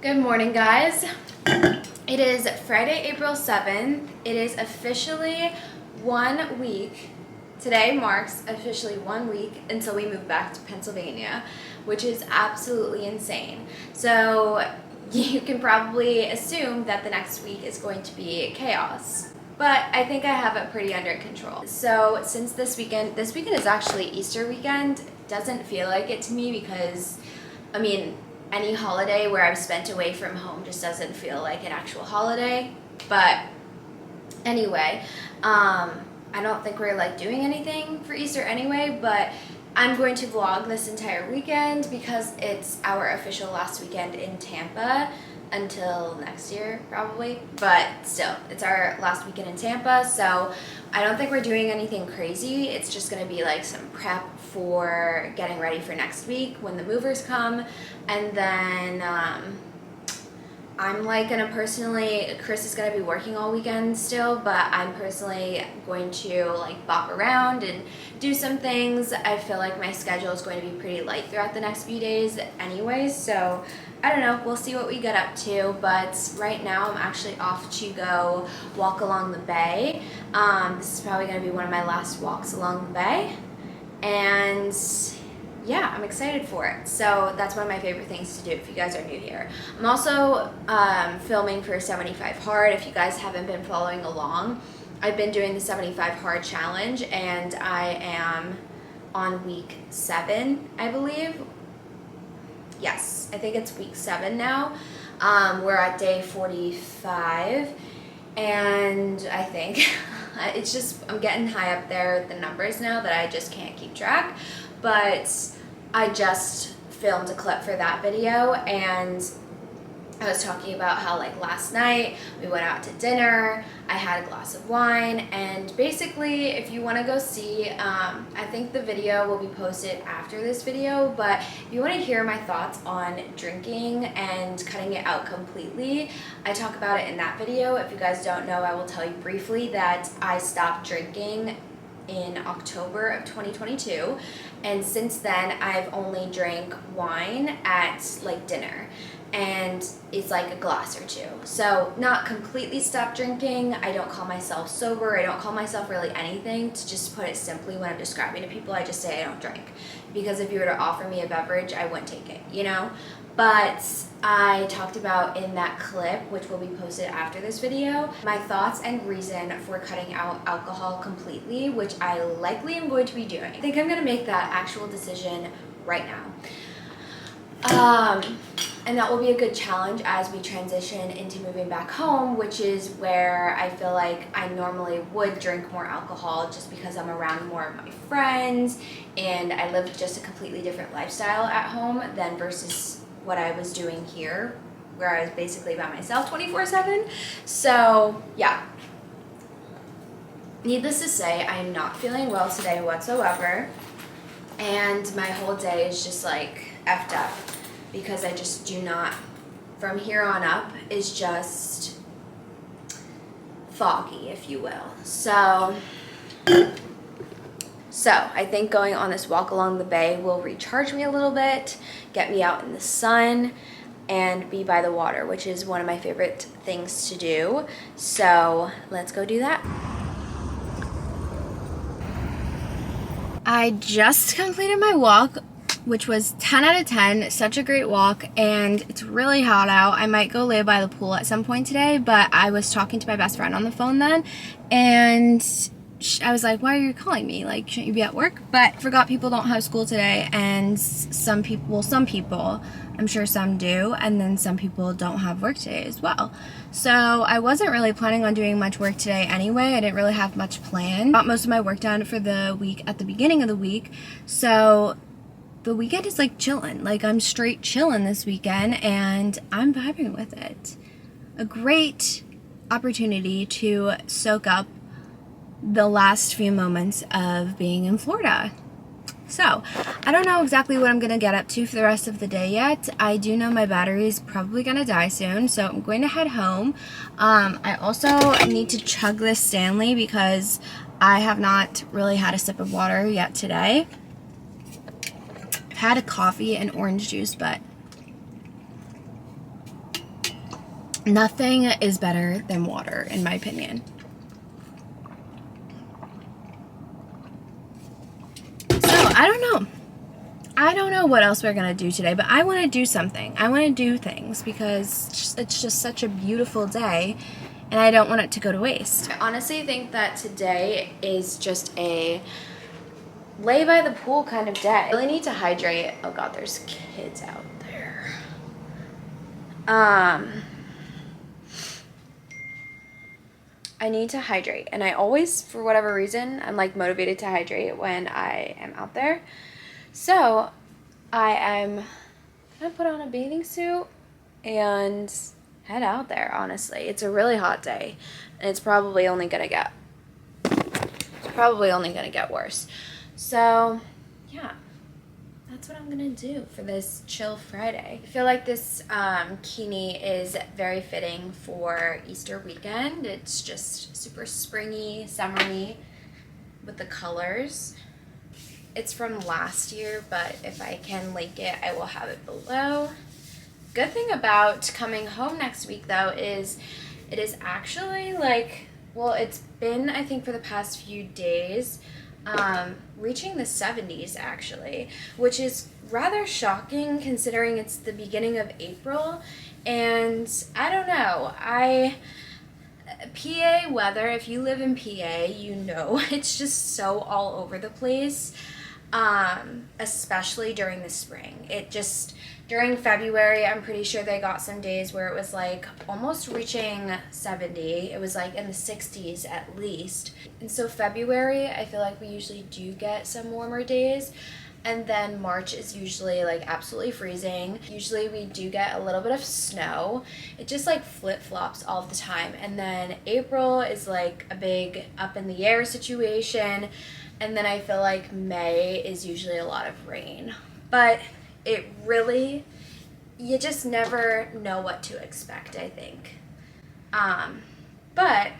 Good morning, guys. It is Friday, April 7th. It is officially 1 week. Today marks officially 1 week until we move back to Pennsylvania, which is absolutely insane. So you can probably assume that the next week is going to be chaos. But I think I have it pretty under control. So since this weekend is actually Easter weekend. Doesn't feel like it to me because, any holiday where I've spent away from home just doesn't feel like an actual holiday. But anyway, I don't think we're doing anything for Easter anyway, but I'm going to vlog this entire weekend because it's our official last weekend in Tampa until next year probably, but still, it's our last weekend in Tampa, so I don't think we're doing anything crazy. It's just gonna be some prep for getting ready for next week when the movers come, and then I'm Chris is gonna be working all weekend still, but I'm personally going to bop around and do some things. I feel like my schedule is going to be pretty light throughout the next few days anyways, so I don't know, we'll see what we get up to, but right now I'm actually off to go walk along the bay. This is probably gonna be one of my last walks along the bay, and yeah, I'm excited for it. So that's one of my favorite things to do if you guys are new here. I'm also filming for 75 Hard. If you guys haven't been following along, I've been doing the 75 Hard challenge, and I am on week 7, I believe. Yes, I think it's week 7 now. We're at day 45, and I think it's just, I'm getting high up there with the numbers now that I just can't keep track. But I just filmed a clip for that video, and I was talking about how last night we went out to dinner, I had a glass of wine, and basically if you want to go see, I think the video will be posted after this video, but if you want to hear my thoughts on drinking and cutting it out completely, I talk about it in that video. If you guys don't know, I will tell you briefly that I stopped drinking in October of 2022, and since then I've only drank wine at dinner, and it's a glass or two. So not completely stopped drinking. I don't call myself sober. I don't call myself really anything. To just put it simply, when I'm describing to people, I just say I don't drink, because if you were to offer me a beverage, I wouldn't take it, But I talked about in that clip, which will be posted after this video, my thoughts and reason for cutting out alcohol completely, which I likely am going to be doing. I think I'm gonna make that actual decision right now. And that will be a good challenge as we transition into moving back home, which is where I feel like I normally would drink more alcohol just because I'm around more of my friends, and I live just a completely different lifestyle at home than versus what I was doing here, where I was basically by myself 24/7. So yeah, needless to say, I am not feeling well today whatsoever, and my whole day is just effed up, because I just do not, from here on up, is just foggy, if you will. So I think going on this walk along the bay will recharge me a little bit, get me out in the sun, and be by the water, which is one of my favorite things to do. So let's go do that. I just completed my walk, which was 10 out of 10, such a great walk, and it's really hot out. I might go lay by the pool at some point today, but I was talking to my best friend on the phone then, and I was like, why are you calling me? Shouldn't you be at work? But I forgot people don't have school today, and some people, I'm sure some do, and then some people don't have work today as well. So I wasn't really planning on doing much work today anyway. I didn't really have much planned. Got most of my work done for the week at the beginning of the week, so the weekend is chilling. I'm straight chilling this weekend, and I'm vibing with it. A great opportunity to soak up the last few moments of being in Florida. So I don't know exactly what I'm gonna get up to for the rest of the day yet. I do know my battery is probably gonna die soon, so I'm going to head home. I also need to chug this Stanley because I have not really had a sip of water yet today. I've had a coffee and orange juice, but Nothing is better than water, in my opinion. So, I don't know what else we're going to do today, but I want to do something. I want to do things because it's just such a beautiful day, and I don't want it to go to waste. I honestly think that today is just a lay by the pool kind of day. I really need to hydrate. Oh God, there's kids out there. I need to hydrate, and I always, for whatever reason, I'm like motivated to hydrate when I am out there. So I am gonna put on a bathing suit and head out there. Honestly, it's a really hot day, and it's probably only gonna get worse. So yeah, that's what I'm gonna do for this chill Friday. I feel like this bikini is very fitting for Easter weekend. It's just super springy, summery with the colors. It's from last year, but if I can link it, I will have it below. Good thing about coming home next week though is it is actually like, well, it's been, I think, for the past few days, reaching the 70s actually, which is rather shocking considering it's the beginning of April. And I don't know, PA weather, if you live in PA, you know it's just so all over the place, especially during the spring. During February, I'm pretty sure they got some days where it was like almost reaching 70. It was like in the 60s at least. And so February, I feel like we usually do get some warmer days. And then March is usually like absolutely freezing. Usually we do get a little bit of snow. It just like flip-flops all the time. And then April is like a big up in the air situation. And then I feel like May is usually a lot of rain. But it really, you just never know what to expect, I think. But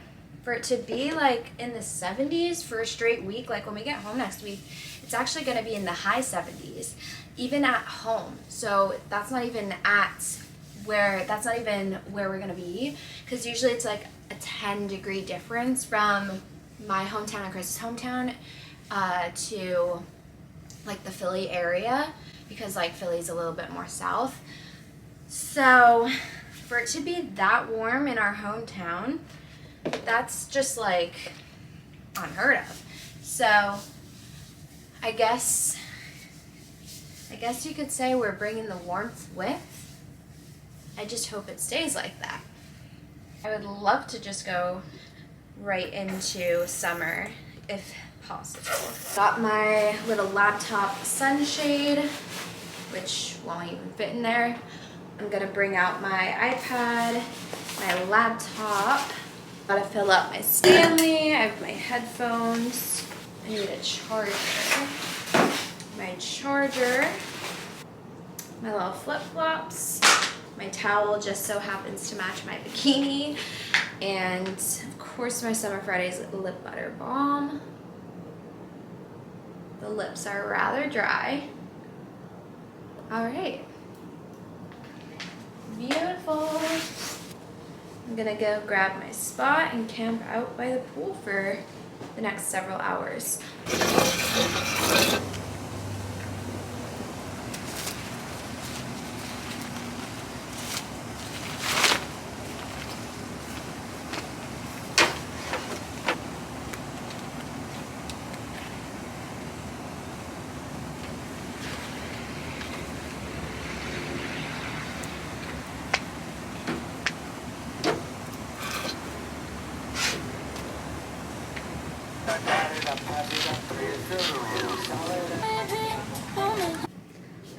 for it to be like in the 70s for a straight week, like when we get home next week, it's actually going to be in the high 70s, even at home. So that's not even where we're going to be, because usually it's like a 10-degree difference from my hometown and Chris's hometown to like the Philly area, because like Philly's a little bit more south. So for it to be that warm in our hometown, that's just like unheard of. So I guess you could say we're bringing the warmth with. I just hope it stays like that. I would love to just go right into summer if possible. Got my little laptop sunshade, which won't even fit in there. I'm gonna bring out my iPad, my laptop. Gotta fill up my Stanley. I have my headphones. I need a charger. My charger. My little flip-flops. My towel just so happens to match my bikini. And of course my Summer Fridays lip butter balm. The lips are rather dry. All right. Beautiful. I'm gonna go grab my spot and camp out by the pool for the next several hours.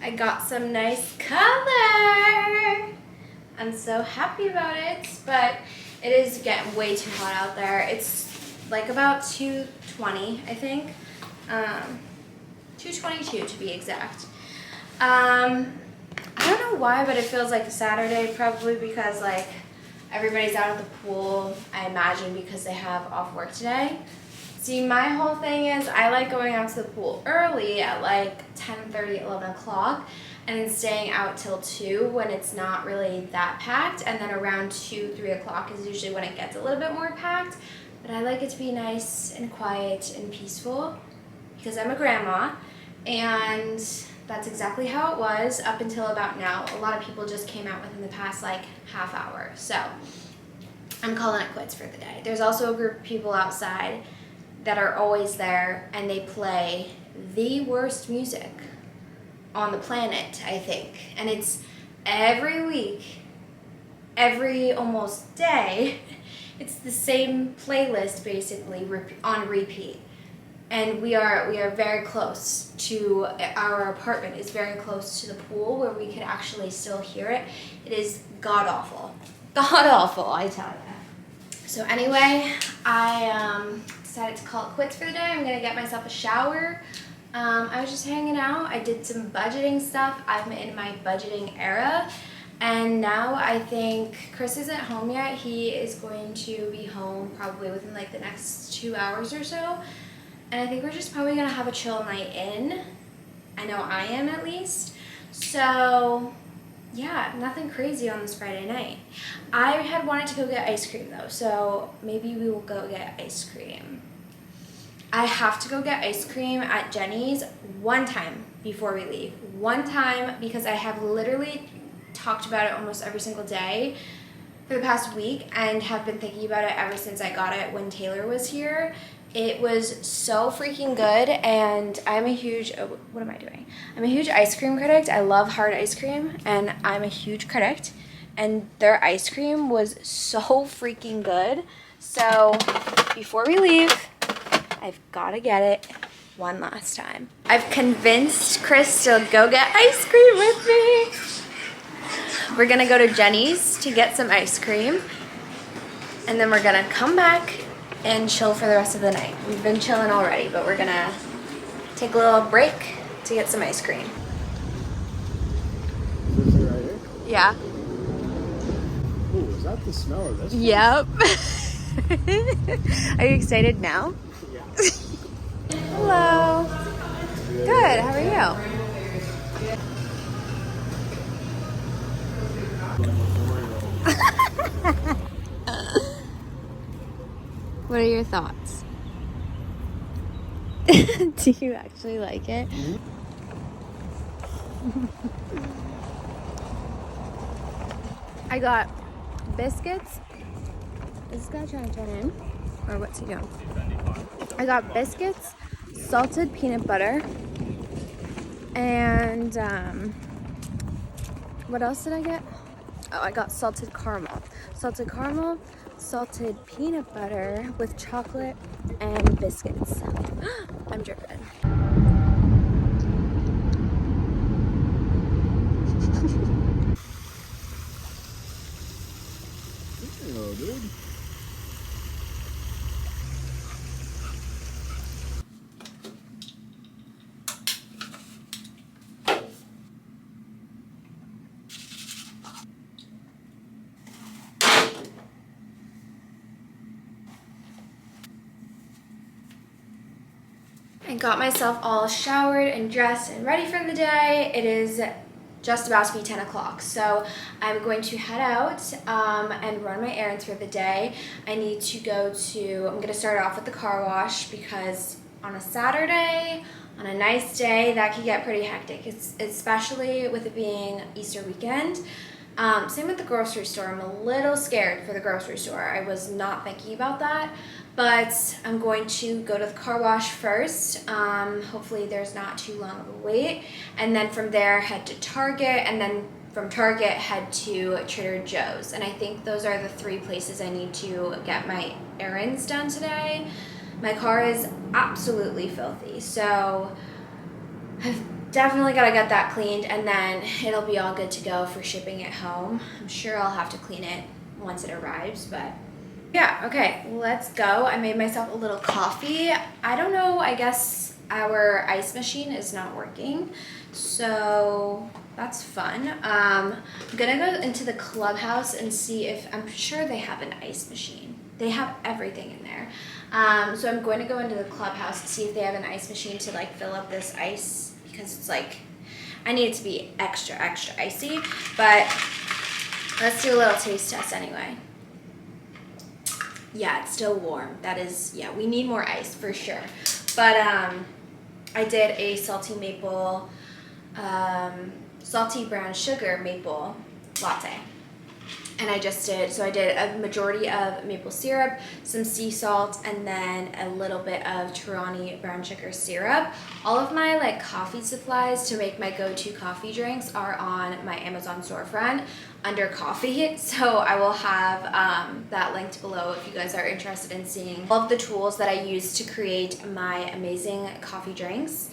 I got some nice color. I'm so happy about it, but it is getting way too hot out there. It's like about 220, I think. 222 to be exact. I don't know why, but it feels like a Saturday, probably because like everybody's out at the pool, I imagine because they have off work today. See, my whole thing is I like going out to the pool early at like 10:30, 11 o'clock. and then staying out till 2 when it's not really that packed, and then around 2, 3 o'clock is usually when it gets a little bit more packed. But I like it to be nice and quiet and peaceful because I'm a grandma, and that's exactly how it was up until about now. A lot of people just came out within the past like half hour. So I'm calling it quits for the day. There's also a group of people outside that are always there, and they play the worst music on the planet, I think. And it's every week, every almost day, it's the same playlist basically on repeat. And we are very close to, our apartment is very close to the pool where we could actually still hear it. It is god awful. God awful, I tell you. So anyway, I decided to call it quits for the day. I'm gonna get myself a shower. I was just hanging out. I did some budgeting stuff. I'm in my budgeting era. And now I think Chris isn't home yet. He is going to be home probably within like the next 2 hours or so. And I think we're just probably gonna have a chill night in. I know I am, at least. So yeah, nothing crazy on this Friday night. I had wanted to go get ice cream though, so maybe we will go get ice cream. I have to go get ice cream at Jenny's one time before we leave. One time, because I have literally talked about it almost every single day for the past week and have been thinking about it ever since I got it when Taylor was here. It was so freaking good, and I'm a huge, what am I doing? I'm a huge ice cream critic. I love hard ice cream, and I'm a huge critic, and their ice cream was so freaking good. So before we leave, I've got to get it one last time. I've convinced Chris to go get ice cream with me. We're gonna go to Jenny's to get some ice cream, and then we're gonna come back and chill for the rest of the night. We've been chilling already, but we're gonna take a little break to get some ice cream. Is this it right here? Yeah. Ooh, is that the smell of this? Yep. Are you excited now? Yeah. Hello. Good, how are you? What are your thoughts? Do you actually like it? I got biscuits. Is this guy trying to turn in? Or what's he doing? I got biscuits, salted peanut butter, and what else did I get? Oh, I got salted caramel. Salted caramel, salted peanut butter with chocolate and biscuits. I'm dripping. Oh, dude. I got myself all showered and dressed and ready for the day. It is just about to be 10 o'clock, so I'm going to head out and run my errands for the day. I'm going to start off with the car wash because on a Saturday, on a nice day, that can get pretty hectic, especially with it being Easter weekend. Same with the grocery store. I'm a little scared for the grocery store. I was not thinking about that, but I'm going to go to the car wash first. Hopefully there's not too long of a wait. And then from there, head to Target, and then from Target, head to Trader Joe's. And I think those are the 3 places I need to get my errands done today. My car is absolutely filthy, so I've definitely got to get that cleaned, and then it'll be all good to go for shipping it home. I'm sure I'll have to clean it once it arrives, but yeah, okay, let's go. I made myself a little coffee. I don't know, I guess our ice machine is not working, so that's fun. I'm gonna go into the clubhouse and see if, I'm sure they have an ice machine. They have everything in there. So I'm going to go into the clubhouse to see if they have an ice machine to like fill up this ice, because it's like, I need it to be extra, extra icy, but let's do a little taste test anyway. Yeah, it's still warm. That is, yeah, we need more ice for sure. But I did a salty maple, salty brown sugar maple latte. And I just did, so I did a majority of maple syrup, some sea salt, and then a little bit of Torani brown sugar syrup. All of my like coffee supplies to make my go-to coffee drinks are on my Amazon storefront under coffee. So I will have that linked below if you guys are interested in seeing all of the tools that I use to create my amazing coffee drinks,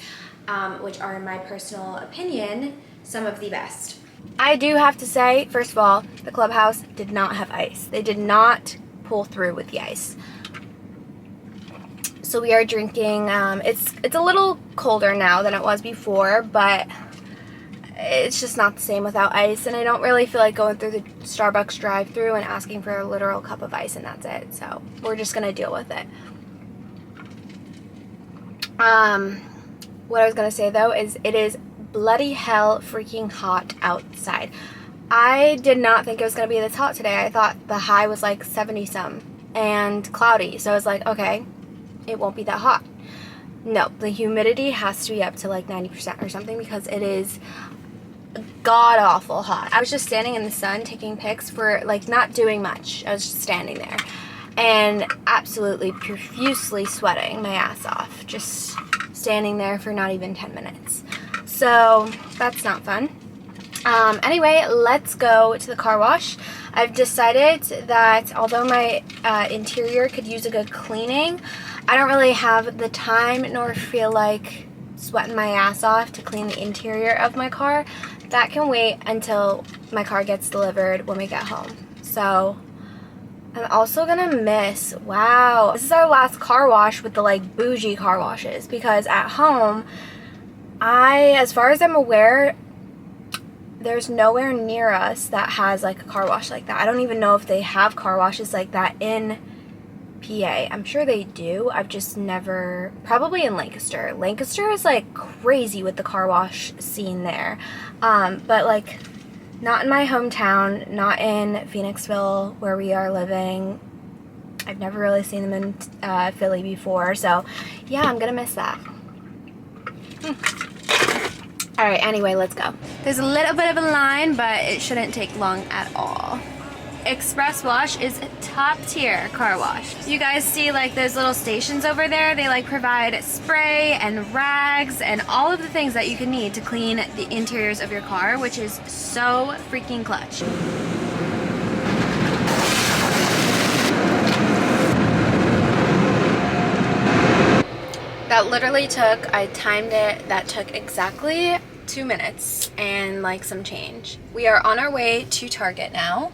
which are, in my personal opinion, some of the best. I do have to say, first of all, the clubhouse did not have ice. They did not pull through with the ice. So we are drinking, it's a little colder now than it was before, but it's just not the same without ice, and I don't really feel like going through the Starbucks drive-thru and asking for a literal cup of ice, and that's it. So we're just gonna deal with it. What I was gonna say though is it is bloody hell freaking hot outside. I did not think it was gonna be this hot today. I thought the high was like 70 some and cloudy, so I was like, okay, it won't be that hot. No, the humidity has to be up to like 90% or something because it is god awful hot. I was just standing in the sun taking pics for like not doing much. I was just standing there and absolutely profusely sweating my ass off, just standing there for not even 10 minutes. So that's not fun. Anyway, let's go to the car wash. I've decided that although my interior could use a good cleaning, I don't really have the time nor feel like sweating my ass off to clean the interior of my car. That can wait until my car gets delivered when we get home. So I'm also gonna miss, wow, this is our last car wash with the like bougie car washes, because at home, as far as I'm aware, there's nowhere near us that has like a car wash like that. I don't even know if they have car washes like that in PA. I'm sure they do. I've just never, probably in Lancaster. Lancaster is like crazy with the car wash scene there. But like not in my hometown, not in Phoenixville where we are living. I've never really seen them in Philly before. So yeah, I'm gonna miss that. Alright, anyway, let's go. There's a little bit of a line, but it shouldn't take long at all. Express Wash is top tier car wash. You guys see like those little stations over there? They like provide spray and rags and all of the things that you can need to clean the interiors of your car, which is so freaking clutch. That literally took, I timed it, that took exactly 2 minutes and like some change. We are on our way to Target now.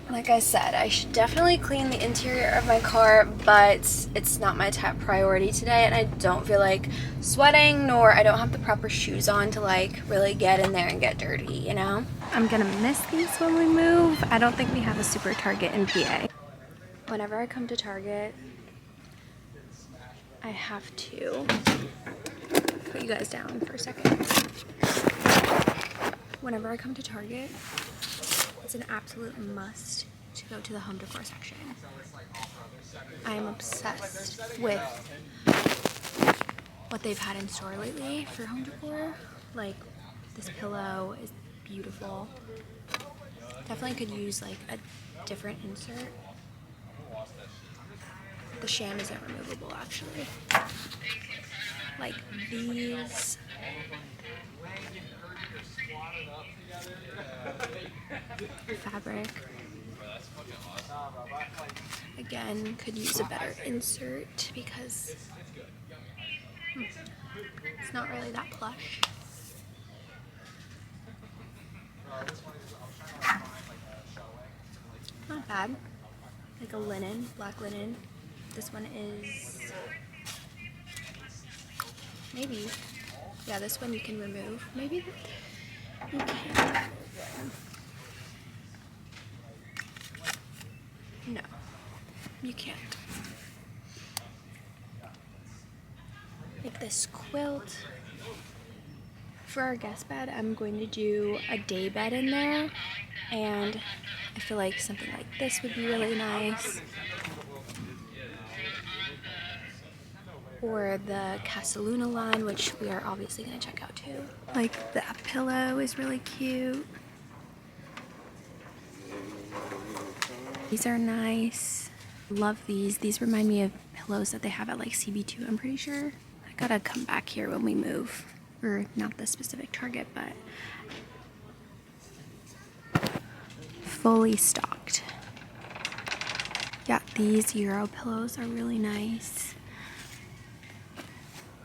Like I said, I should definitely clean the interior of my car, but it's not my top priority today, and I don't feel like sweating, nor I don't have the proper shoes on to like really get in there and get dirty, you know? I'm gonna miss these when we move. I don't think we have a super Target in PA. Whenever I come to Target, I have to put you guys down for a second. Whenever I come to Target, it's an absolute must to go to the home decor section. I am obsessed with what they've had in store lately for home decor. Like, this pillow is beautiful. Definitely could use like a different insert. The sham isn't removable, actually. Like these. Fabric. Again, could use a better insert because it's not really that plush. Not bad. Like a linen, black linen. This one is maybe, yeah, this one you can remove. Maybe you can. No, you can't. Like this quilt. For our guest bed, I'm going to do a day bed in there, and I feel like something like this would be really nice. Or the Casaluna line, which we are obviously going to check out too. Like that pillow is really cute. These are nice. Love these. These remind me of pillows that they have at like CB2, I'm pretty sure. I gotta come back here when we move. Or not this specific Target, but fully stocked. Yeah, these Euro pillows are really nice.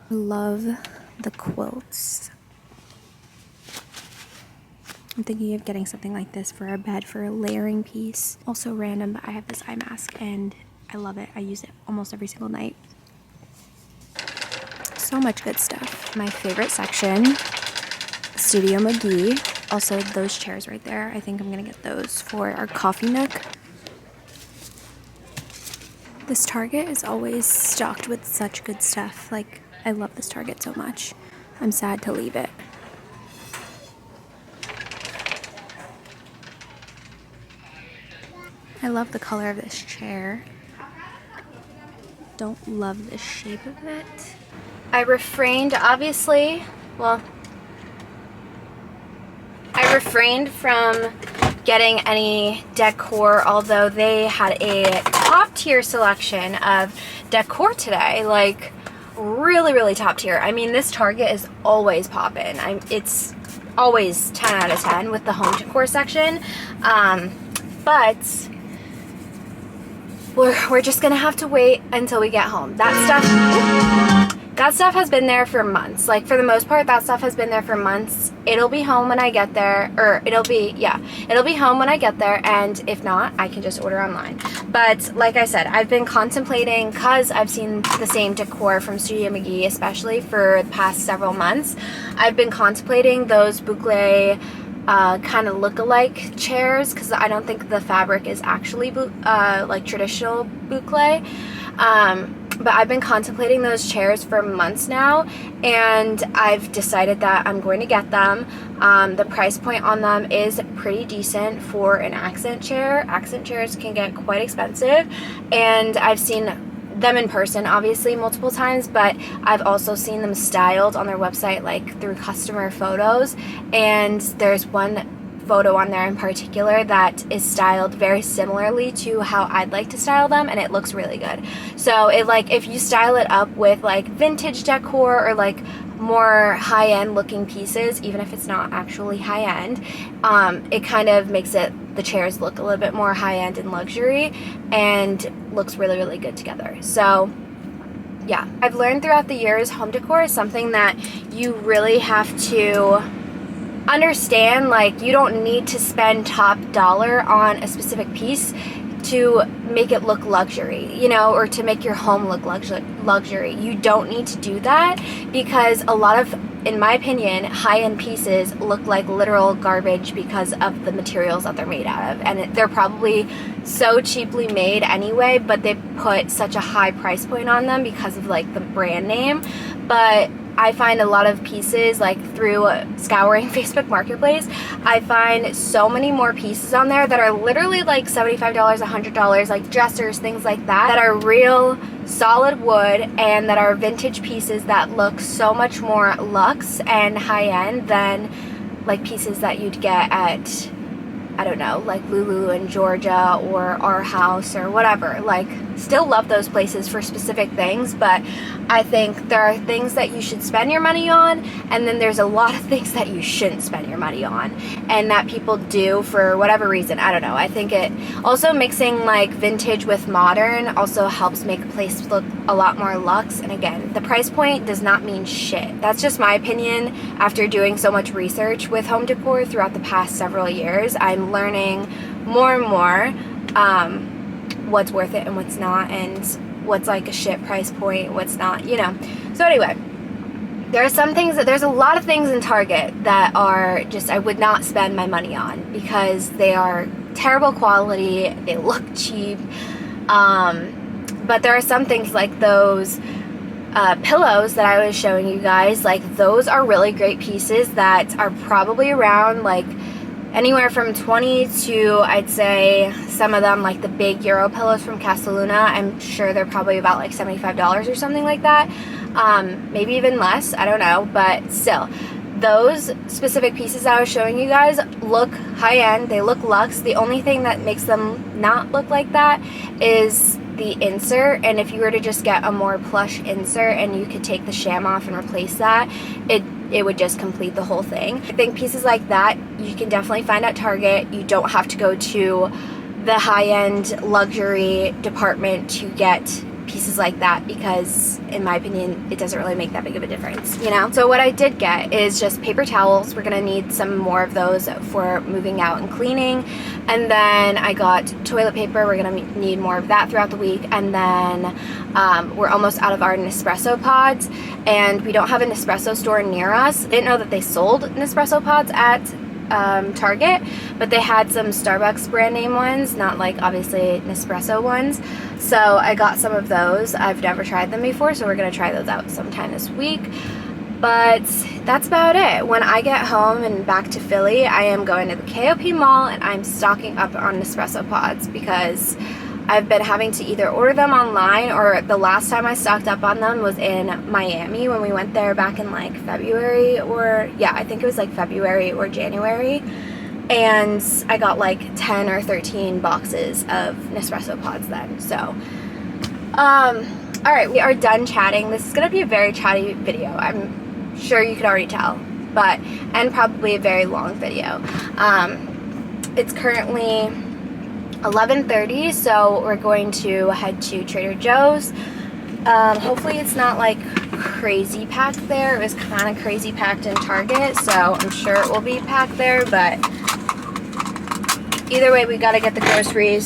Love the quilts. I'm thinking of getting something like this for a bed for a layering piece. Also random, but I have this eye mask and I love it. I use it almost every single night. So much good stuff. My favorite section, Studio McGee. Also those chairs right there. I think I'm gonna get those for our coffee nook. This Target is always stocked with such good stuff. Like, I love this Target so much. I'm sad to leave it. I love the color of this chair. Don't love the shape of it. I refrained, obviously, well, I refrained from getting any decor, although they had a top tier selection of decor today, like really, really top tier. I mean, this Target is always poppin'. It's always 10 out of 10 with the home decor section, but we're just gonna have to wait until we get home. That stuff has been there for months. Like, for the most part, that stuff has been there for months. It'll be home when I get there, or it'll be home when I get there, and if not, I can just order online. But like I said, I've been contemplating, because I've seen the same decor from Studio McGee, especially for the past several months, I've been contemplating those boucle kind of look-alike chairs, because I don't think the fabric is actually like traditional boucle. But I've been contemplating those chairs for months now, and I've decided that I'm going to get them. The price point on them is pretty decent for an accent chair. Accent chairs can get quite expensive, and I've seen them in person obviously multiple times, but I've also seen them styled on their website, like through customer photos, and there's one photo on there in particular that is styled very similarly to how I'd like to style them, and it looks really good. So it, like, if you style it up with like vintage decor or like more high-end looking pieces, even if it's not actually high-end, it kind of makes the chairs look a little bit more high-end and luxury, and looks really, really good together. So yeah, I've learned throughout the years home decor is something that you really have to understand. Like, you don't need to spend top dollar on a specific piece to make it look luxury, you know, or to make your home look luxury. You don't need to do that, because a lot of, in my opinion, high-end pieces look like literal garbage because of the materials that they're made out of, and they're probably so cheaply made anyway, but they put such a high price point on them because of like the brand name. But I find a lot of pieces, like through scouring Facebook Marketplace, I find so many more pieces on there that are literally like $75, $100, like dressers, things like that, that are real solid wood and that are vintage pieces that look so much more luxe and high-end than like pieces that you'd get at, I don't know, like Lulu in Georgia or Our House or whatever. Like, still love those places for specific things, but I think there are things that you should spend your money on, and then there's a lot of things that you shouldn't spend your money on, and that people do for whatever reason. I don't know. I think it also, mixing like vintage with modern also helps make a place look a lot more luxe. And again, the price point does not mean shit. That's just my opinion. After doing so much research with home decor throughout the past several years, I'm learning more and more what's worth it and what's not, and what's like a shit price point, what's not, you know. So anyway, there are some things there's a lot of things in Target that are just, I would not spend my money on because they are terrible quality, they look cheap, but there are some things like those pillows that I was showing you guys, like those are really great pieces that are probably around like anywhere from 20 to, I'd say, some of them like the big Euro pillows from Casaluna, I'm sure they're probably about like $75 or something like that, maybe even less, I don't know, but still, those specific pieces I was showing you guys look high-end, they look luxe. The only thing that makes them not look like that is the insert, and if you were to just get a more plush insert and you could take the sham off and replace that, it would just complete the whole thing. I think pieces like that you can definitely find at Target. You don't have to go to the high-end luxury department to get pieces like that, because in my opinion it doesn't really make that big of a difference, you know. So what I did get is just paper towels. We're gonna need some more of those for moving out and cleaning, and then I got toilet paper. We're gonna need more of that throughout the week, and then we're almost out of our Nespresso pods, and we don't have a Nespresso store near us. I didn't know that they sold Nespresso pods at Target, but they had some Starbucks brand name ones, not like obviously Nespresso ones. So I got some of those. I've never tried them before, so we're gonna try those out sometime this week. But that's about it. When I get home and back to Philly, I am going to the KOP mall and I'm stocking up on Nespresso pods, because I've been having to either order them online, or the last time I stocked up on them was in Miami when we went there back in like February, or yeah, I think it was like February or January, and I got like 10 or 13 boxes of Nespresso pods then. So alright, we are done chatting. This is gonna be a very chatty video, I'm sure you could already tell, but and probably a very long video. It's currently 11:30, so we're going to head to Trader Joe's. Hopefully it's not like crazy packed there. It was kind of crazy packed in Target, so I'm sure it will be packed there, but either way, we gotta get the groceries,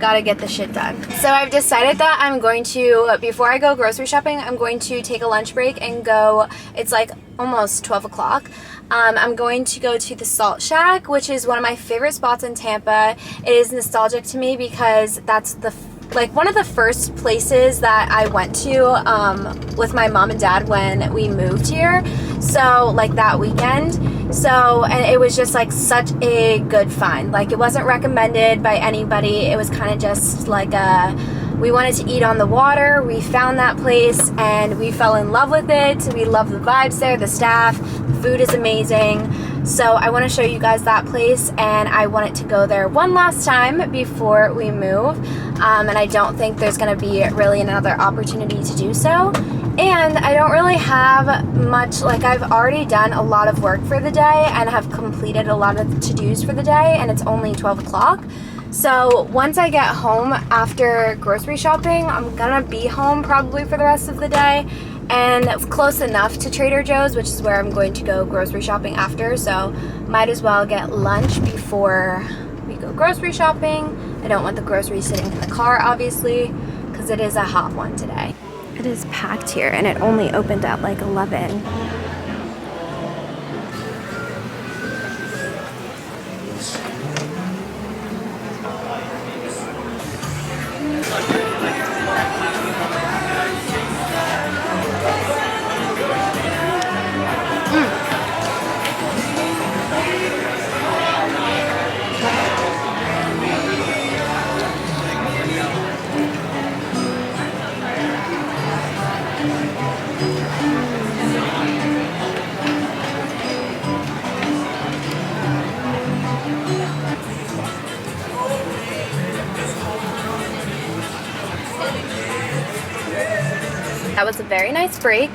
gotta get the shit done. So I've decided that I'm going to, before I go grocery shopping, I'm going to take a lunch break and go, it's like almost 12 o'clock. I'm going to go to the Salt Shack, which is one of my favorite spots in Tampa. It is nostalgic to me because that's the like one of the first places that I went to with my mom and dad when we moved here. So like that weekend. So, and it was just like such a good find. Like it wasn't recommended by anybody. It was kind of just like we wanted to eat on the water. We found that place and we fell in love with it. We love the vibes there, the staff, the food is amazing. So I want to show you guys that place, and I wanted to go there one last time before we move. And I don't think there's going to be really another opportunity to do so. And I don't really have much, like I've already done a lot of work for the day and have completed a lot of to-dos for the day, and it's only 12 o'clock. So once I get home after grocery shopping, I'm gonna be home probably for the rest of the day, and it's close enough to Trader Joe's, which is where I'm going to go grocery shopping after, so might as well get lunch before we go grocery shopping. I don't want the groceries sitting in the car, obviously, because it is a hot one today. It is packed here, and it only opened at like 11. That was a very nice break.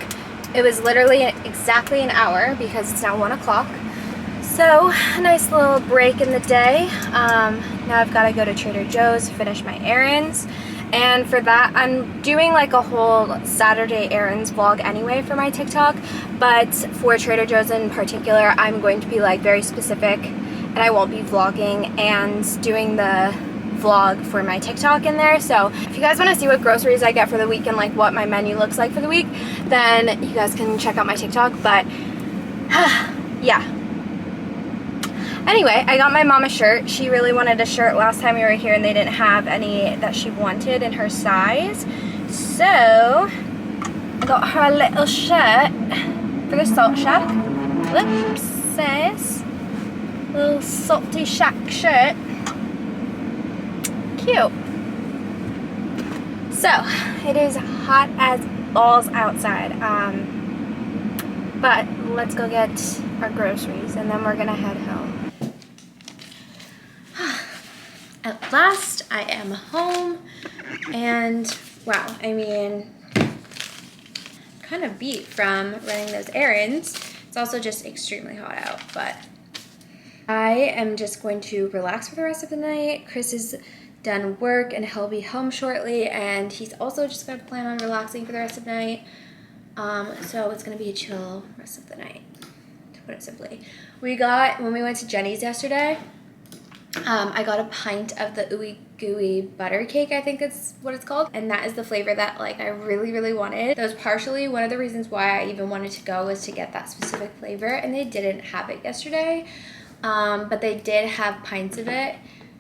It was literally exactly an hour because it's now 1 o'clock. So a nice little break in the day. Now I've got to go to Trader Joe's, finish my errands. And for that, I'm doing like a whole Saturday errands vlog anyway for my TikTok. But for Trader Joe's in particular, I'm going to be like very specific, and I won't be vlogging and doing the vlog for my TikTok in there. So if you guys want to see what groceries I get for the week and like what my menu looks like for the week, then you guys can check out my TikTok. But yeah. Anyway, I got my mom a shirt. She really wanted a shirt last time we were here, and they didn't have any that she wanted in her size. So I got her a little shirt for the Salt Shack. Whoops, says little Salty Shack shirt. Cute. So it is hot as balls outside, but let's go get our groceries and then we're gonna head home. At last I am home, and wow, I mean, kind of beat from running those errands. It's also just extremely hot out, but I am just going to relax for the rest of the night. Chris is done work and he'll be home shortly, and he's also just going to plan on relaxing for the rest of the night. So it's going to be a chill rest of the night, to put it simply. When we went to Jenny's yesterday, I got a pint of the ooey gooey butter cake, I think that's what it's called, and that is the flavor that like I really wanted. That was partially one of the reasons why I even wanted to go, was to get that specific flavor, and they didn't have it yesterday, but they did have pints of it,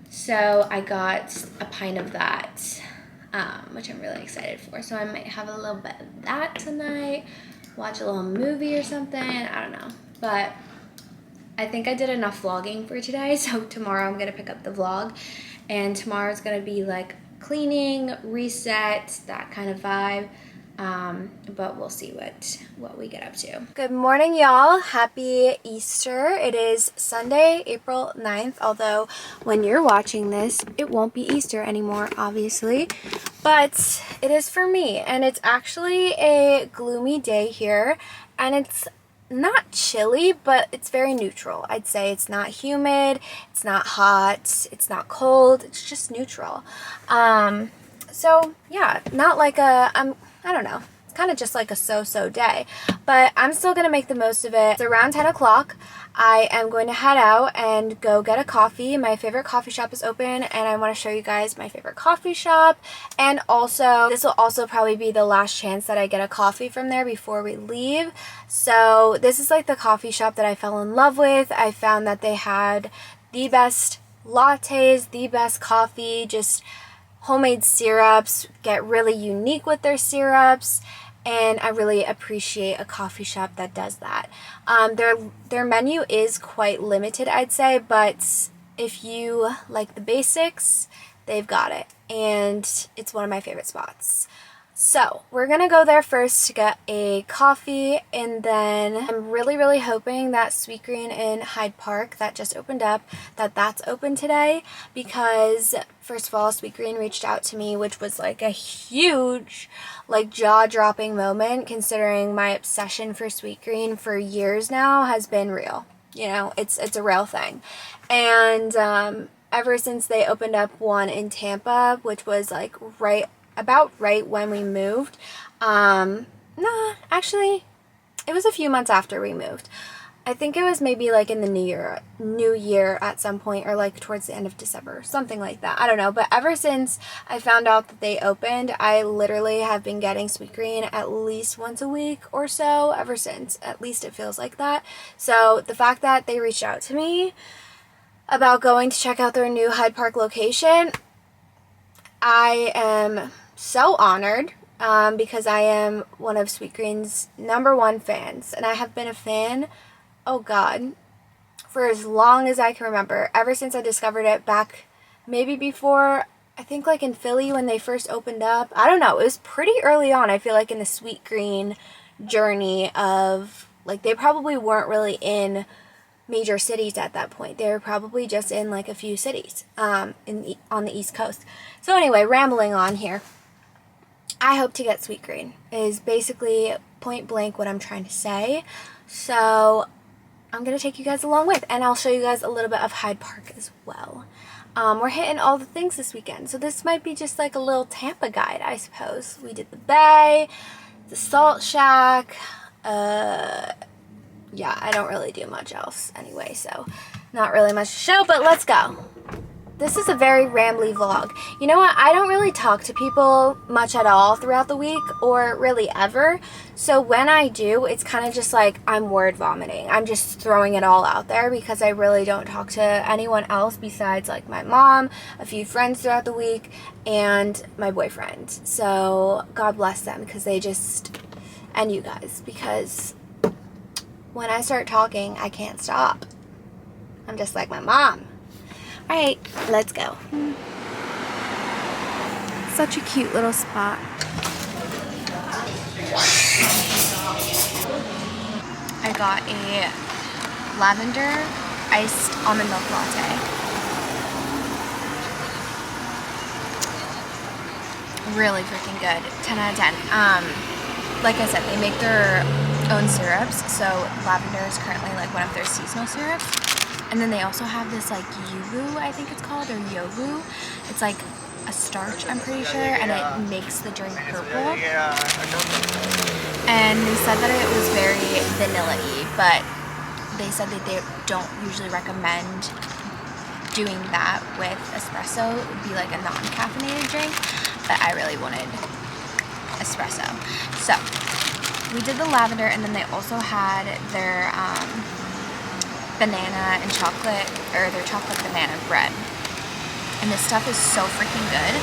so I got a pint of that, which I'm really excited for. So I might have a little bit of that tonight, watch a little movie or something, I don't know, but I think I did enough vlogging for today, so tomorrow I'm gonna pick up the vlog, and tomorrow's gonna be like cleaning, reset, that kind of vibe, but we'll see what we get up to. Good morning, y'all. Happy Easter. It is Sunday, April 9th, although when you're watching this, it won't be Easter anymore, obviously, but it is for me, and it's actually a gloomy day here, and it's not chilly, but it's very neutral. I'd say it's not humid, it's not hot, it's not cold, it's just neutral. So yeah, not like I don't know, it's kind of just like a so-so day, but I'm still gonna make the most of it. It's around 10 o'clock. I am going to head out and go get a coffee. My favorite coffee shop is open, and I want to show you guys my favorite coffee shop, and also this will also probably be the last chance that I get a coffee from there before we leave. So this is like the coffee shop that I fell in love with. I found that they had the best lattes, the best coffee, just homemade syrups, get really unique with their syrups, and I really appreciate a coffee shop that does that. Their menu is quite limited, I'd say, but if you like the basics, they've got it, and it's one of my favorite spots. So we're gonna go there first to get a coffee, and then I'm really hoping that Sweet Green in Hyde Park that just opened up, that's open today, because first of all, Sweet Green reached out to me, which was like a huge, like jaw-dropping moment, considering my obsession for Sweet Green for years now has been real. You know, it's a real thing, and ever since they opened up one in Tampa, which was like about right when we moved. Nah, actually, it was a few months after we moved. I think it was maybe like in the new year at some point, or like towards the end of December, something like that. I don't know, but ever since I found out that they opened, I literally have been getting Sweet Green at least once a week or so ever since. At least it feels like that. So the fact that they reached out to me about going to check out their new Hyde Park location, I am so honored, because I am one of Sweet Green's #1 fans, and I have been a fan, oh god, for as long as I can remember, ever since I discovered it back maybe before, I think like in Philly when they first opened up. I don't know, it was pretty early on, I feel like, in the Sweet Green journey of, like, they probably weren't really in major cities at that point. They were probably just in like a few cities on the East Coast. So anyway, rambling on here. I hope to get Sweet Green is basically point blank what I'm trying to say. So I'm going to take you guys along with, and I'll show you guys a little bit of Hyde Park as well. We're hitting all the things this weekend, so this might be just like a little Tampa guide, I suppose. We did the Bay, the Salt Shack, yeah, I don't really do much else anyway, so not really much to show, but let's go. This is a very rambly vlog. You know what? I don't really talk to people much at all throughout the week, or really ever. So when I do, it's kind of just like I'm word vomiting. I'm just throwing it all out there because I really don't talk to anyone else besides like my mom, a few friends throughout the week, and my boyfriend. So God bless them, because they just and you guys, because when I start talking, I can't stop. I'm just like my mom. All right, let's go. Such a cute little spot. I got a lavender iced almond milk latte. Really freaking good. 10 out of 10. Like I said, they make their own syrups, so lavender is currently like one of their seasonal syrups. And then they also have this like yuzu, I think it's called, or yogu. It's like a starch, I'm pretty sure, and it makes the drink purple. And they said that it was very vanilla-y, but they said that they don't usually recommend doing that with espresso. It would be like a non-caffeinated drink, but I really wanted espresso. So we did the lavender, and then they also had their banana and chocolate, or their chocolate banana bread. And this stuff is so freaking good.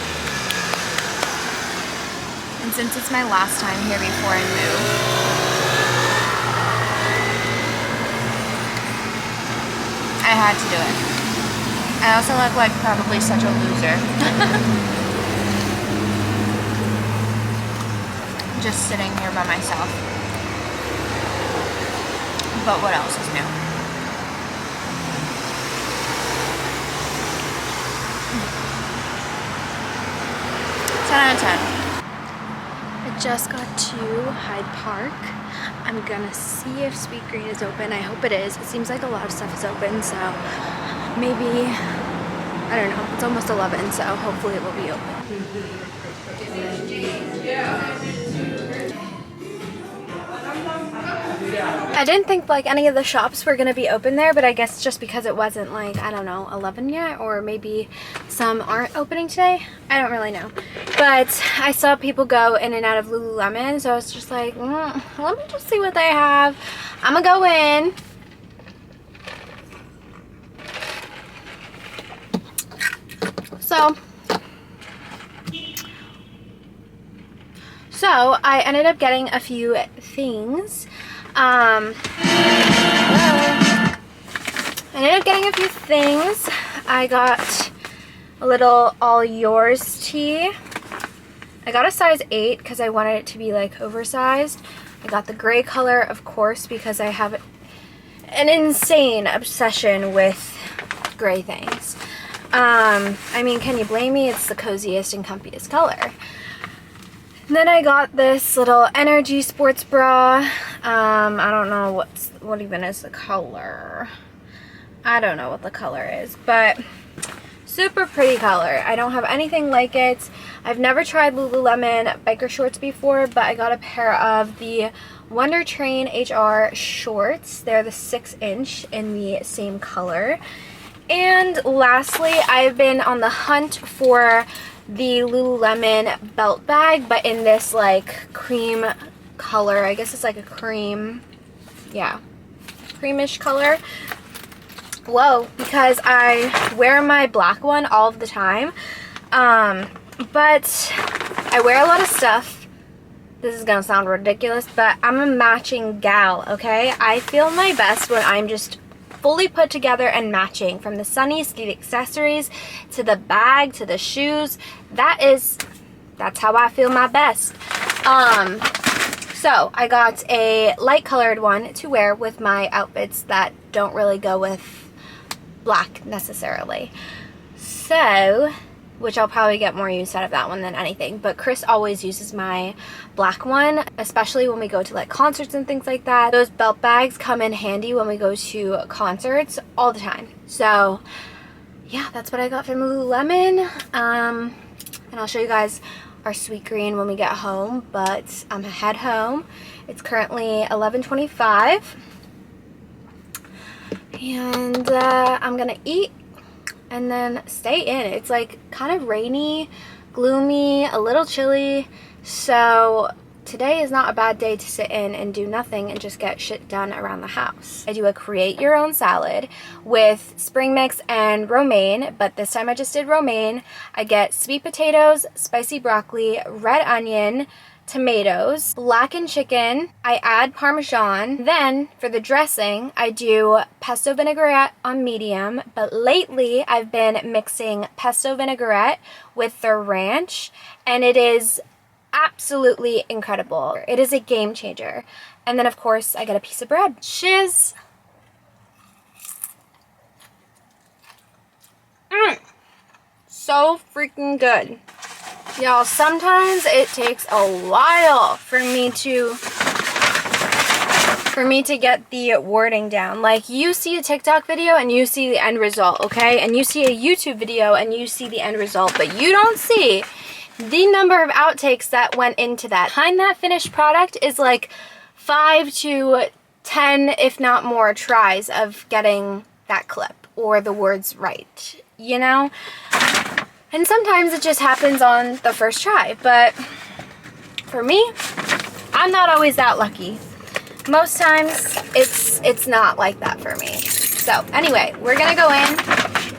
And since it's my last time here before I move, I had to do it. I also look like probably such a loser. Just sitting here by myself. But what else is new? Out of 10. I just got to Hyde Park. I'm gonna see if Sweet Green is open. I hope it is. It seems like a lot of stuff is open, so maybe, I don't know. It's almost 11, so hopefully it will be open. I didn't think like any of the shops were gonna be open there, but I guess just because it wasn't like, I don't know, 11 yet, or maybe some aren't opening today. I don't really know. But I saw people go in and out of Lululemon, so I was just like, let me just see what they have. I'm gonna go in. So I ended up getting a few things. I ended up getting a few things. I got a little all yours tee. I got a size 8 because I wanted it to be like oversized. I got the gray color, of course, because I have an insane obsession with gray things. I mean, can you blame me? It's the coziest and comfiest color. And then I got this little energy sports bra. I don't know what even is the color. I don't know what the color is, but super pretty color. I don't have anything like it. I've never tried Lululemon biker shorts before, but I got a pair of the Wonder Train HR shorts. They're the 6-inch in the same color. And lastly, I've been on the hunt for the Lululemon belt bag, but in this like cream color. I guess it's like a cream, yeah, creamish color. Whoa, because I wear my black one all of the time, but I wear a lot of stuff. This is gonna sound ridiculous, but I'm a matching gal, okay? I feel my best when I'm just fully put together and matching, from the sunnies to the accessories to the bag to the shoes. That's how I feel my best. So I got a light colored one to wear with my outfits that don't really go with black necessarily. So, which I'll probably get more use out of that one than anything. But Chris always uses my black one, especially when we go to like concerts and things like that. Those belt bags come in handy when we go to concerts all the time. So yeah, that's what I got from Lululemon. And I'll show you guys our Sweet Green when we get home, but I'm gonna head home. It's currently 11:25. And I'm gonna eat and then stay in. It's like kind of rainy, gloomy, a little chilly, so today is not a bad day to sit in and do nothing and just get shit done around the house. I do a create your own salad with spring mix and romaine, but this time I just did romaine. I get sweet potatoes, spicy broccoli, red onion, tomatoes, blackened chicken, I add Parmesan. Then for the dressing, I do pesto vinaigrette on medium, but lately I've been mixing pesto vinaigrette with the ranch, and it is absolutely incredible. It is a game changer. And then of course I get a piece of bread. Shiz. So freaking good. Y'all, sometimes it takes a while for me to get the wording down. Like, you see a TikTok video and you see the end result, okay? And you see a YouTube video and you see the end result, but you don't see the number of outtakes that went into that. Behind that finished product is like 5 to 10, if not more, tries of getting that clip or the words right, you know? And sometimes it just happens on the first try, but for me, I'm not always that lucky. Most times, it's not like that for me. So anyway, we're gonna go in,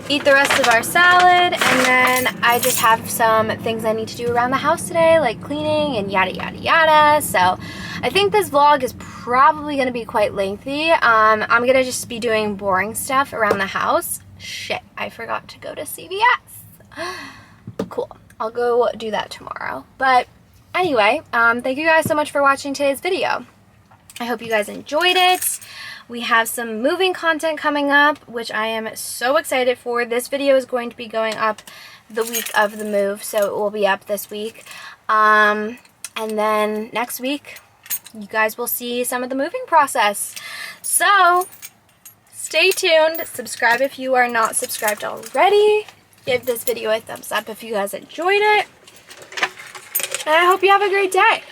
eat the rest of our salad, and then I just have some things I need to do around the house today, like cleaning and yada yada yada. So I think this vlog is probably gonna be quite lengthy. I'm gonna just be doing boring stuff around the house. Shit, I forgot to go to CVS. Cool, I'll go do that tomorrow. But anyway, thank you guys so much for watching today's video. I hope you guys enjoyed it. We have some moving content coming up, which I am so excited for. This video is going to be going up the week of the move, so it will be up this week. And then next week, you guys will see some of the moving process. So stay tuned. Subscribe if you are not subscribed already. Give this video a thumbs up if you guys enjoyed it. And I hope you have a great day.